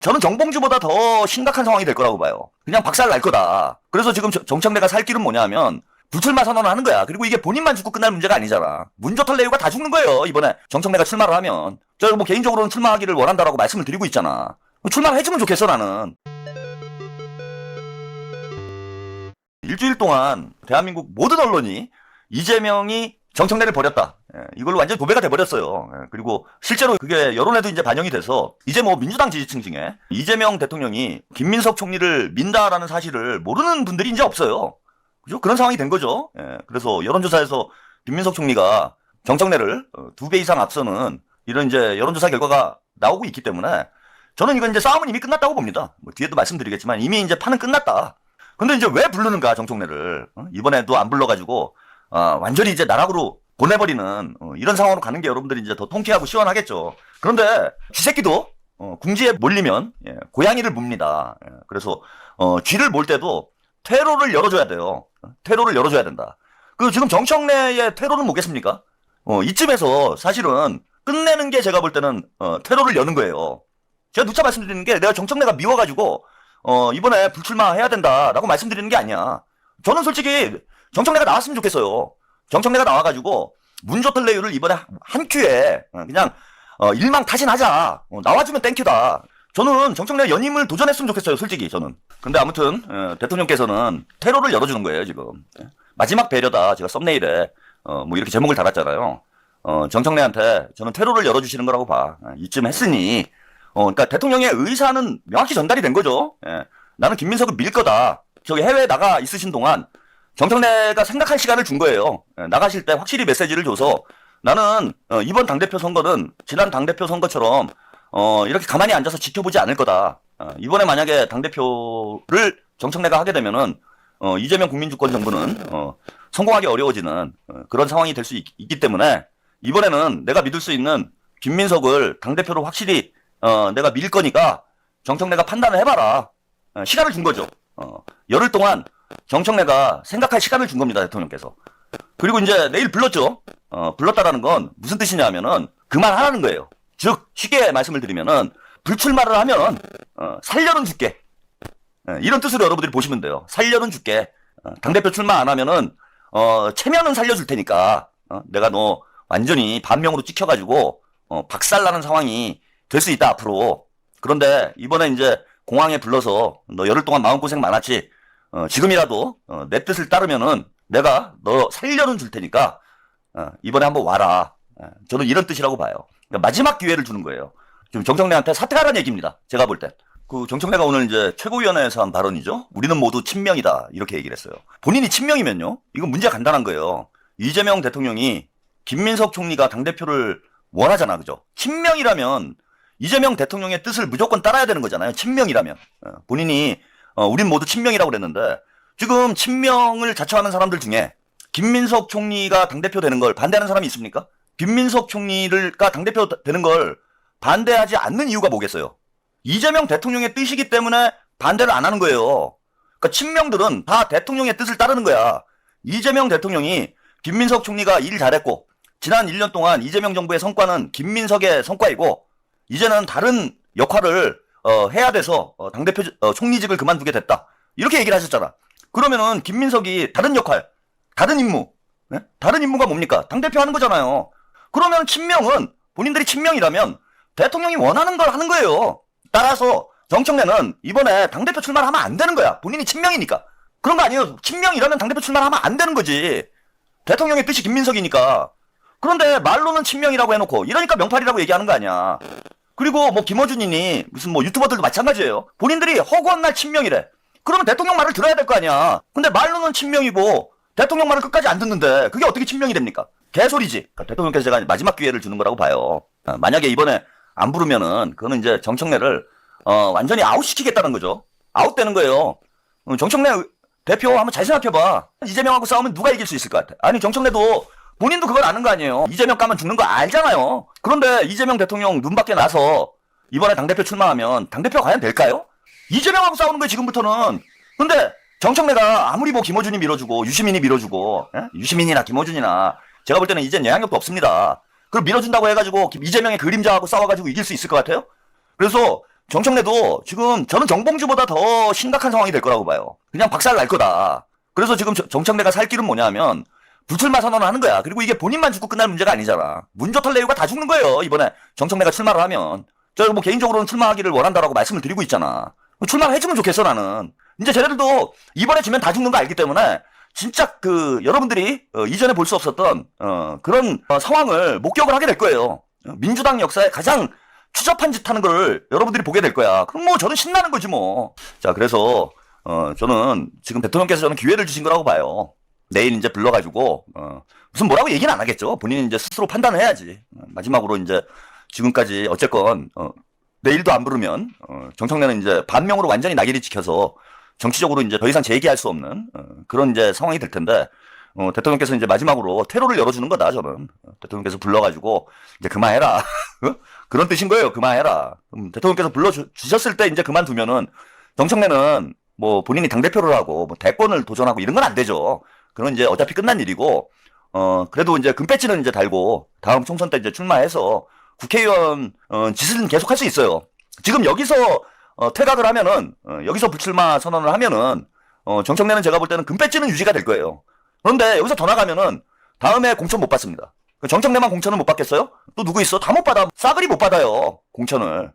저는 정봉주보다 더 심각한 상황이 될 거라고 봐요. 그냥 박살 날 거다. 그래서 지금 정청래가 살 길은 뭐냐면 불출마 선언을 하는 거야. 그리고 이게 본인만 죽고 끝날 문제가 아니잖아. 문조털 내유가 다 죽는 거예요. 이번에 정청래가 출마를 하면. 저 뭐 개인적으로는 출마하기를 원한다라고 말씀을 드리고 있잖아. 출마를 해주면 좋겠어 나는. 일주일 동안 대한민국 모든 언론이 이재명이 정청래를 버렸다. 이걸로 완전히 도배가 돼버렸어요. 그리고 실제로 그게 여론에도 이제 반영이 돼서 이제 뭐 민주당 지지층 중에 이재명 대통령이 김민석 총리를 민다라는 사실을 모르는 분들이 이제 없어요. 그죠? 그런 상황이 된 거죠. 그래서 여론조사에서 김민석 총리가 정청래를 2배 이상 앞서는 이런 이제 여론조사 결과가 나오고 있기 때문에 저는 이건 이제 싸움은 이미 끝났다고 봅니다. 뭐 뒤에도 말씀드리겠지만 이미 이제 판은 끝났다. 근데 이제 왜 부르는가 정청래를 이번에도 안 불러가지고 완전히 이제 나락으로 보내버리는 이런 상황으로 가는 게 여러분들이 이제 더 통쾌하고 시원하겠죠. 그런데 쥐새끼도 궁지에 몰리면 고양이를 뭅니다. 그래서 쥐를 몰 때도 퇴로를 열어줘야 돼요. 퇴로를 열어줘야 된다. 그 지금 정청래의 퇴로는 뭐겠습니까? 이쯤에서 사실은 끝내는 게 제가 볼 때는 퇴로를 여는 거예요. 제가 누차 말씀드리는 게 내가 정청래가 미워가지고 이번에 불출마해야 된다라고 말씀드리는 게 아니야. 저는 솔직히 정청래가 나왔으면 좋겠어요. 정청래가 나와가지고 문조털 내유를 이번에 한 큐에 그냥 일망타진하자. 나와주면 땡큐다. 저는 정청래 연임을 도전했으면 좋겠어요. 솔직히 저는. 근데 아무튼 대통령께서는 퇴로를 열어주는 거예요 지금. 마지막 배려다. 제가 썸네일에 뭐 이렇게 제목을 달았잖아요. 정청래한테 저는 퇴로를 열어주시는 거라고 봐. 이쯤 했으니 그러니까 대통령의 의사는 명확히 전달이 된 거죠. 나는 김민석을 밀 거다. 저기 해외에 나가 있으신 동안 정청래가 생각할 시간을 준 거예요. 나가실 때 확실히 메시지를 줘서 나는 이번 당대표 선거는 지난 당대표 선거처럼 이렇게 가만히 앉아서 지켜보지 않을 거다. 이번에 만약에 당대표를 정청래가 하게 되면은 이재명 국민주권 정부는 성공하기 어려워지는 그런 상황이 될 수 있기 때문에 이번에는 내가 믿을 수 있는 김민석을 당대표로 확실히 내가 밀 거니까 정청래가 판단을 해봐라. 시간을 준 거죠. 열흘 동안 정청래가 생각할 시간을 준 겁니다. 대통령께서. 그리고 이제 내일 불렀죠. 불렀다라는 건 무슨 뜻이냐 하면은 그만하라는 거예요. 즉 쉽게 말씀을 드리면은 불출마를 하면 살려는 줄게. 이런 뜻으로 여러분들이 보시면 돼요. 살려는 줄게. 당대표 출마 안 하면은 체면은 살려줄 테니까 내가 너 완전히 반명으로 찍혀가지고 박살나는 상황이 될 수 있다 앞으로. 그런데 이번에 이제 공항에 불러서 너 열흘 동안 마음고생 많았지. 지금이라도 내 뜻을 따르면은 내가 너 살려는 줄 테니까 이번에 한번 와라. 저는 이런 뜻이라고 봐요. 그러니까 마지막 기회를 주는 거예요. 지금 정청래한테 사퇴하라는 얘기입니다. 제가 볼 때. 그 정청래가 오늘 이제 최고위원회에서 한 발언이죠. 우리는 모두 친명이다. 이렇게 얘기를 했어요. 본인이 친명이면요. 이건 문제가 간단한 거예요. 이재명 대통령이 김민석 총리가 당대표를 원하잖아. 그죠? 친명이라면 이재명 대통령의 뜻을 무조건 따라야 되는 거잖아요. 친명이라면. 본인이 우린 모두 친명이라고 그랬는데 지금 친명을 자처하는 사람들 중에 김민석 총리가 당대표 되는 걸 반대하는 사람이 있습니까? 김민석 총리가 당대표 되는 걸 반대하지 않는 이유가 뭐겠어요? 이재명 대통령의 뜻이기 때문에 반대를 안 하는 거예요. 그러니까 친명들은 다 대통령의 뜻을 따르는 거야. 이재명 대통령이 김민석 총리가 일 잘했고 지난 1년 동안 이재명 정부의 성과는 김민석의 성과이고 이제는 다른 역할을 해야 돼서 당대표 총리직을 그만두게 됐다. 이렇게 얘기를 하셨잖아. 그러면은 김민석이 다른 역할, 다른 임무, 네? 다른 임무가 뭡니까? 당대표 하는 거잖아요. 그러면 친명은 본인들이 친명이라면 대통령이 원하는 걸 하는 거예요. 따라서 정청래는 이번에 당대표 출마를 하면 안 되는 거야. 본인이 친명이니까. 그런 거 아니에요. 친명이라면 당대표 출마를 하면 안 되는 거지. 대통령의 뜻이 김민석이니까. 그런데 말로는 친명이라고 해놓고 이러니까 명팔이라고 얘기하는 거 아니야. 그리고 뭐 김어준이니 무슨 뭐 유튜버들도 마찬가지예요. 본인들이 허구한 날 친명이래. 그러면 대통령 말을 들어야 될 거 아니야. 근데 말로는 친명이고 대통령 말을 끝까지 안 듣는데 그게 어떻게 친명이 됩니까? 개소리지. 그러니까 대통령께서 제가 마지막 기회를 주는 거라고 봐요. 만약에 이번에 안 부르면은 그거는 이제 정청래를 완전히 아웃시키겠다는 거죠. 아웃되는 거예요. 정청래 대표 한번 잘 생각해봐. 이재명하고 싸우면 누가 이길 수 있을 것 같아? 아니 정청래도 본인도 그걸 아는 거 아니에요. 이재명 까면 죽는 거 알잖아요. 그런데 이재명 대통령 눈 밖에 나서 이번에 당대표 출마하면 당대표가 과연 될까요? 이재명하고 싸우는 거예요 지금부터는. 근데 정청래가 아무리 뭐 김어준이 밀어주고 유시민이 밀어주고 유시민이나 김어준이나 제가 볼 때는 이젠 영향력도 없습니다. 그걸 밀어준다고 해가지고 이재명의 그림자하고 싸워가지고 이길 수 있을 것 같아요? 그래서 정청래도 지금 저는 정봉주보다 더 심각한 상황이 될 거라고 봐요. 그냥 박살 날 거다. 그래서 지금 정청래가 살 길은 뭐냐면 불출마 선언을 하는 거야. 그리고 이게 본인만 죽고 끝날 문제가 아니잖아. 문조털 레이가 다 죽는 거예요. 이번에 정청래가 출마를 하면. 저 뭐 개인적으로는 출마하기를 원한다라고 말씀을 드리고 있잖아. 출마를 해주면 좋겠어 나는. 이제 쟤네들도 이번에 지면 다 죽는 거 알기 때문에 진짜 여러분들이 이전에 볼 수 없었던 그런 상황을 목격을 하게 될 거예요. 민주당 역사에 가장 추접한 짓 하는 걸 여러분들이 보게 될 거야. 그럼 뭐 저는 신나는 거지 뭐. 자, 그래서 저는 지금 대통령께서 저는 기회를 주신 거라고 봐요. 내일 이제 불러가지고 무슨 뭐라고 얘기는 안 하겠죠. 본인이 이제 스스로 판단을 해야지. 마지막으로 이제 지금까지 어쨌건 내일도 안 부르면 정청래는 이제 반명으로 완전히 낙인이 찍혀서 정치적으로 이제 더 이상 재기할 수 없는 그런 이제 상황이 될 텐데 대통령께서 이제 마지막으로 퇴로를 열어주는 거다. 저는 대통령께서 불러가지고 이제 그만해라. 그런 뜻인 거예요. 그만해라. 대통령께서 불러주셨을 때 이제 그만두면은 정청래는 뭐 본인이 당대표를 하고 뭐 대권을 도전하고 이런 건 안 되죠. 그건 이제 어차피 끝난 일이고 그래도 이제 금배지는 이제 달고 다음 총선 때 이제 출마해서 국회의원 짓은 계속 할 수 있어요. 지금 여기서 퇴각을 하면은 여기서 불출마 선언을 하면은 정청래는 제가 볼 때는 금배지는 유지가 될 거예요. 그런데 여기서 더 나가면은 다음에 공천 못 받습니다. 정청래만 공천을 못 받겠어요? 또 누구 있어? 다 못 받아. 싸그리 못 받아요. 공천을.